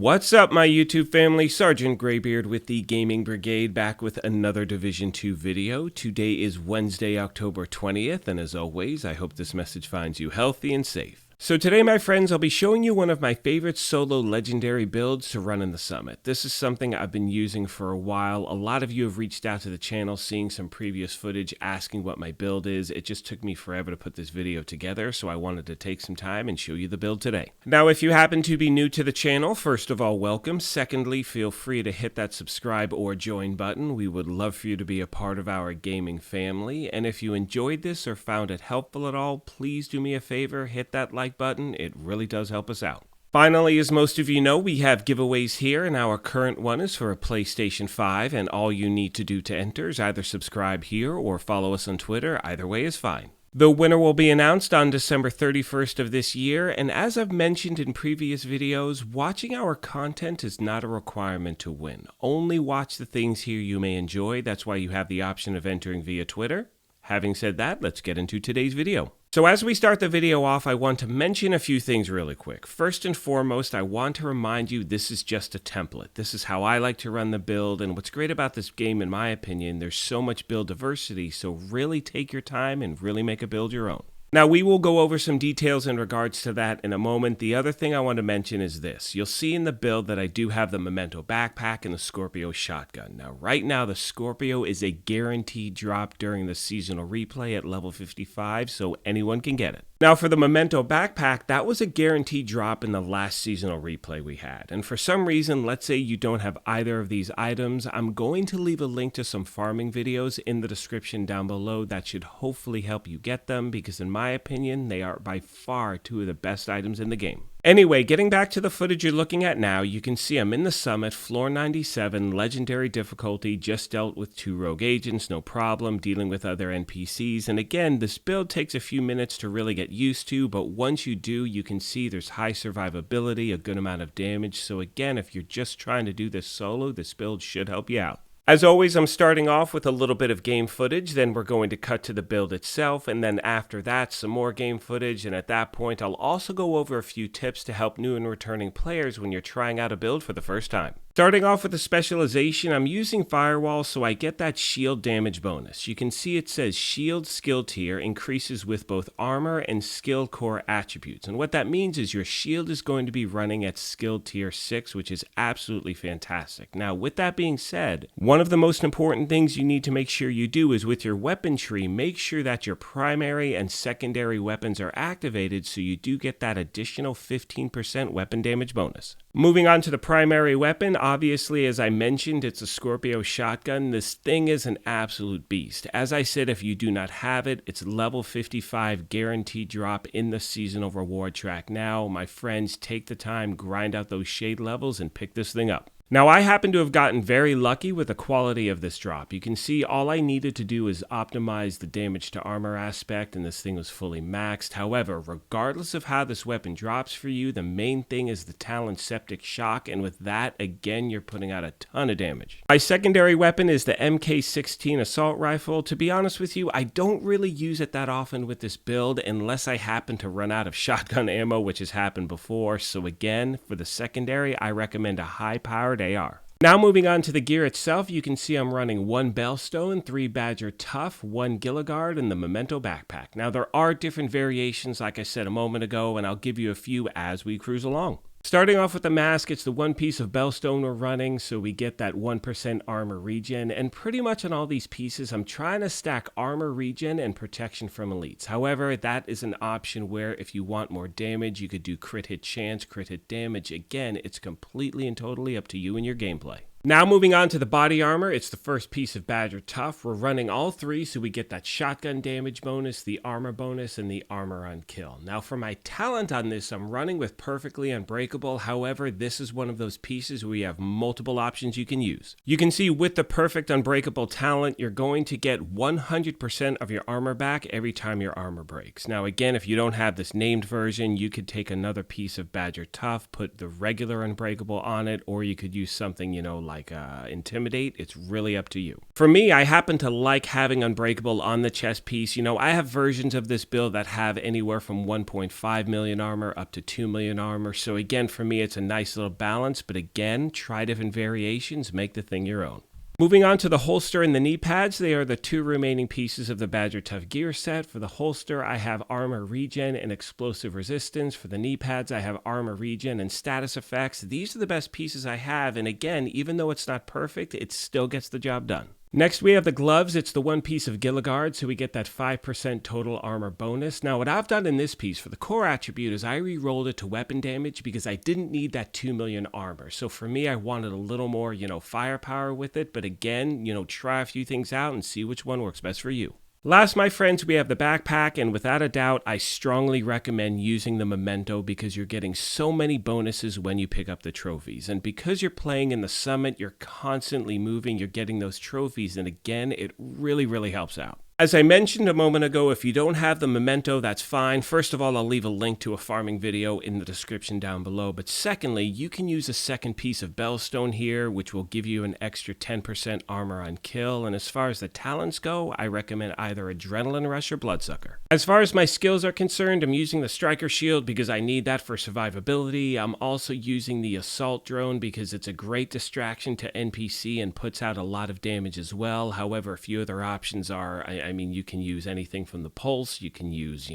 What's up, my YouTube family? Sergeant Graybeard with the Gaming Brigade, back with another Division 2 video. Today is Wednesday, October 20th, and as always, I hope this message finds you healthy and safe. So today, my friends, I'll be showing you one of my favorite solo legendary builds to run in the Summit. This is something I've been using for a while. A lot of you have reached out to the channel seeing some previous footage asking what my build is. It just took me forever to put this video together, so I wanted to take some time and show you the build today. Now, if you happen to be new to the channel, first of all, welcome. Secondly, feel free to hit that subscribe or join button. We would love for you to be a part of our gaming family. And if you enjoyed this or found it helpful at all, please do me a favor, hit that like button. It really does help us out. Finally, as most of you know, we have giveaways here, and our current one is for a PlayStation 5, and all you need to do to enter is either subscribe here or follow us on Twitter. Either way is fine. The winner will be announced on December 31st of this year, and as I've mentioned in previous videos, watching our content is not a requirement to win. Only watch the things here you may enjoy. That's why you have the option of entering via Twitter. Having said that, let's get into today's video. So as we start the video off, I want to mention a few things really quick. First and foremost, I want to remind you this is just a template. This is how I like to run the build, and what's great about this game, in my opinion, there's so much build diversity, so really take your time and really make a build your own. Now, we will go over some details in regards to that in a moment. The other thing I want to mention is this. You'll see in the build that I do have the MEMENTO backpack and the Scorpio shotgun. Now, right now, the Scorpio is a guaranteed drop during the seasonal replay at level 55, so anyone can get it. Now, for the MEMENTO backpack, that was a guaranteed drop in the last seasonal replay we had. And for some reason, let's say you don't have either of these items, I'm going to leave a link to some farming videos in the description down below that should hopefully help you get them, because in my opinion, they are by far two of the best items in the game. Anyway, getting back to the footage you're looking at now, you can see I'm in the Summit, floor 97, legendary difficulty, just dealt with 2 rogue agents, no problem, dealing with other NPCs, and again, this build takes a few minutes to really get used to, but once you do, you can see there's high survivability, a good amount of damage, so again, if you're just trying to do this solo, this build should help you out. As always, I'm starting off with a little bit of game footage, then we're going to cut to the build itself, and then after that, some more game footage, and at that point, I'll also go over a few tips to help new and returning players when you're trying out a build for the first time. Starting off with the specialization, I'm using Firewall, so I get that shield damage bonus. You can see it says shield skill tier increases with both armor and skill core attributes, and what that means is your shield is going to be running at skill tier 6, which is absolutely fantastic. Now, with that being said, one of the most important things you need to make sure you do is with your weapon tree, make sure that your primary and secondary weapons are activated so you do get that additional 15% weapon damage bonus. Moving on to the primary weapon, obviously, as I mentioned, it's a Scorpio shotgun. This thing is an absolute beast. As I said, if you do not have it, it's level 55 guaranteed drop in the seasonal reward track now. My friends, take the time, grind out those shade levels, and pick this thing up. Now, I happen to have gotten very lucky with the quality of this drop. You can see all I needed to do is optimize the damage to armor aspect, and this thing was fully maxed. However, regardless of how this weapon drops for you, the main thing is the Talon Septic Shock, and with that, again, you're putting out a ton of damage. My secondary weapon is the MK16 Assault Rifle. To be honest with you, I don't really use it that often with this build unless I happen to run out of shotgun ammo, which has happened before. So again, for the secondary, I recommend a high-powered AR. Now moving on to the gear itself, you can see I'm running 1 Bellstone, 3 Badger Tough, 1 Gilligard, and the MEMENTO backpack. Now there are different variations, like I said a moment ago, and I'll give you a few as we cruise along. Starting off with the mask, it's the 1 piece of Bellstone we're running, so we get that 1% armor regen, and pretty much on all these pieces, I'm trying to stack armor regen and protection from elites. However, that is an option where if you want more damage, you could do crit hit chance, crit hit damage. Again, it's completely and totally up to you and your gameplay. Now moving on to the body armor, it's the first piece of Badger Tough. We're running all 3, so we get that shotgun damage bonus, the armor bonus, and the armor on kill. Now for my talent on this, I'm running with Perfectly Unbreakable. However, this is one of those pieces where you have multiple options you can use. You can see with the Perfect Unbreakable talent, you're going to get 100% of your armor back every time your armor breaks. Now again, if you don't have this named version, you could take another piece of Badger Tough, put the regular Unbreakable on it, or you could use something, like Intimidate. It's really up to you. For me, I happen to like having Unbreakable on the chest piece. You know, I have versions of this build that have anywhere from 1.5 million armor up to 2 million armor. So again, for me, it's a nice little balance. But again, try different variations, make the thing your own. Moving on to the holster and the knee pads, they are the two remaining pieces of the Badger Tough gear set. For the holster, I have armor regen and explosive resistance. For the knee pads, I have armor regen and status effects. These are the best pieces I have, and again, even though it's not perfect, it still gets the job done. Next, we have the gloves. It's the one piece of Gilligard, so we get that 5% total armor bonus. Now, what I've done in this piece for the core attribute is I re-rolled it to weapon damage because I didn't need that 2 million armor. So for me, I wanted a little more, firepower with it. But again, try a few things out and see which one works best for you. Last, my friends, we have the backpack, and without a doubt, I strongly recommend using the Memento because you're getting so many bonuses when you pick up the trophies. And because you're playing in the summit, you're constantly moving, you're getting those trophies, and again, it really, really helps out. As I mentioned a moment ago, if you don't have the Memento, that's fine. First of all, I'll leave a link to a farming video in the description down below. But secondly, you can use a second piece of Bellstone here, which will give you an extra 10% armor on kill. And as far as the talents go, I recommend either Adrenaline Rush or Bloodsucker. As far as my skills are concerned, I'm using the Striker Shield because I need that for survivability. I'm also using the Assault Drone because it's a great distraction to NPC and puts out a lot of damage as well. However, a few other options are, you can use anything from the Pulse, you can use,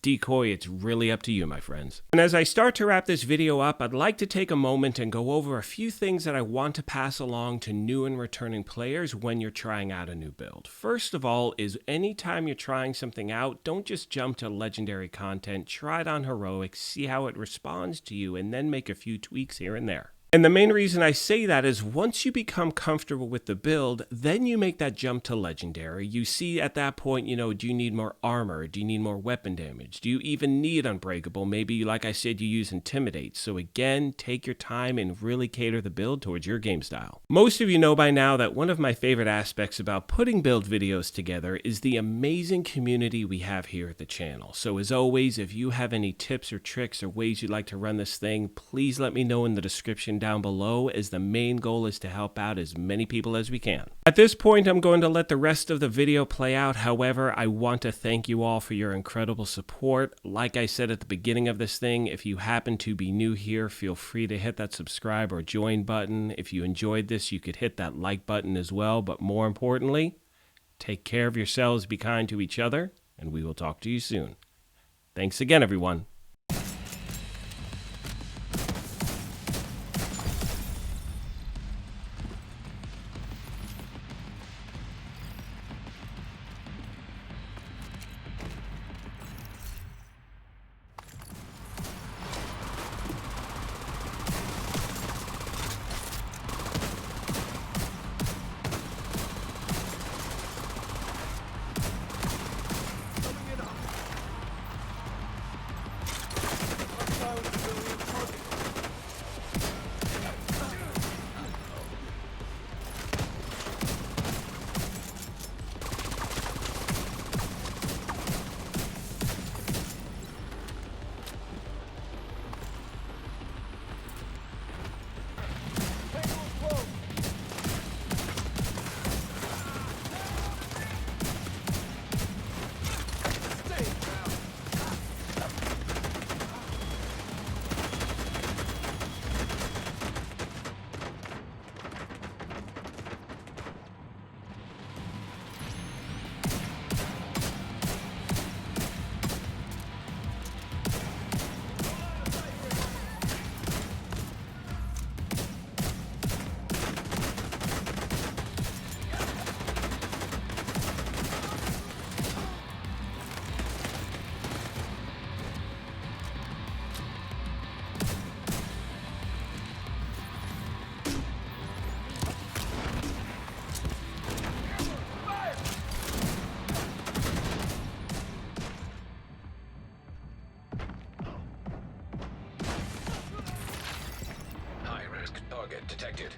Decoy. It's really up to you, my friends. And as I start to wrap this video up, I'd like to take a moment and go over a few things that I want to pass along to new and returning players when you're trying out a new build. First of all is anytime you're trying something out, don't just jump to legendary content, try it on heroic, see how it responds to you, and then make a few tweaks here and there. And the main reason I say that is once you become comfortable with the build, then you make that jump to legendary. You see at that point, do you need more armor? Do you need more weapon damage? Do you even need Unbreakable? Maybe, like I said, you use Intimidate. So again, take your time and really cater the build towards your game style. Most of you know by now that one of my favorite aspects about putting build videos together is the amazing community we have here at the channel. So as always, if you have any tips or tricks or ways you'd like to run this thing, please let me know in the description down below, as the main goal is to help out as many people as we can. At this point, I'm going to let the rest of the video play out. However, I want to thank you all for your incredible support. Like I said at the beginning of this thing, if you happen to be new here, feel free to hit that subscribe or join button. If you enjoyed this, you could hit that like button as well. But more importantly, take care of yourselves, be kind to each other, and we will talk to you soon. Thanks again, everyone. Target detected.